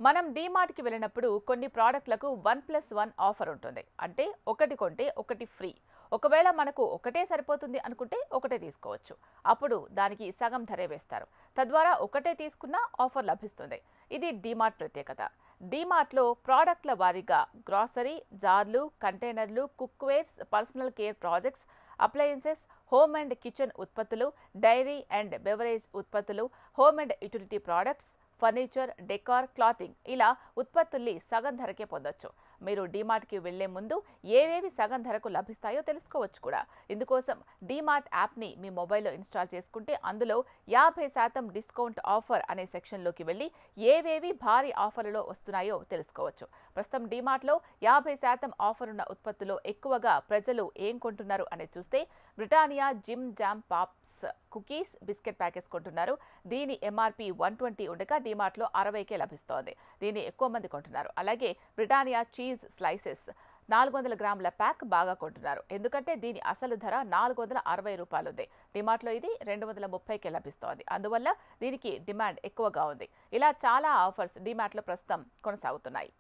మనం డీమార్ట్కి వెళ్ళినప్పుడు కొన్ని ప్రోడక్ట్లకు 1+1 ఆఫర్ ఉంటుంది. అంటే ఒకటి కొంటే ఒకటి ఫ్రీ. ఒకవేళ మనకు ఒకటే సరిపోతుంది అనుకుంటే ఒకటే తీసుకోవచ్చు. అప్పుడు దానికి సగం ధరే వేస్తారు. తద్వారా ఒకటే తీసుకున్నా ఆఫర్ లభిస్తుంది. ఇది డీమార్ట్ ప్రత్యేకత. డీమార్ట్లో ప్రోడక్ట్ల వారీగా గ్రాసరీ, జార్లు, కంటైనర్లు, cookwares, personal care projects, appliances, home and kitchen ఉత్పత్తులు, డైరీ అండ్ బెవరేజ్ ఉత్పత్తులు, home and utility products, furniture, decor, clothing ఇలా ఉత్పత్తుల్ని సగం ధరకే పొందొచ్చు. మీరు డీమార్ట్కి వెళ్లే ముందు ఏవేవి సగం ధరకు లభిస్తాయో తెలుసుకోవచ్చు కూడా. ఇందుకోసం డీమార్ట్ యాప్ని మీ మొబైల్లో ఇన్స్టాల్ చేసుకుంటే అందులో 50% డిస్కౌంట్ ఆఫర్ అనే సెక్షన్లోకి వెళ్ళి ఏవేవి భారీ ఆఫర్లలో వస్తున్నాయో తెలుసుకోవచ్చు. ప్రస్తుతం డీమార్ట్లో 50% ఆఫర్ ఉన్న ఉత్పత్తుల్లో ఎక్కువగా ప్రజలు ఏం కొంటున్నారు అనేది చూస్తే Britannia gym jam pops cookies biscuit packets కొంటున్నారు. దీని ఎంఆర్పి 120 ఉండగా డీమార్ట్లో 60కే లభిస్తోంది. దీన్ని ఎక్కువ మంది కొంటున్నారు. అలాగే బ్రిటానియా చీజ్ స్లైసెస్ 400 గ్రాముల ప్యాక్ బాగా కొంటున్నారు. ఎందుకంటే దీని అసలు ధర 460 రూపాయలు ఉంది. డీమార్ట్లో ఇది 230కే లభిస్తోంది. అందువల్ల దీనికి డిమాండ్ ఎక్కువగా ఉంది. ఇలా చాలా ఆఫర్స్ డీమార్ట్లో ప్రస్తుతం కొనసాగుతున్నాయి.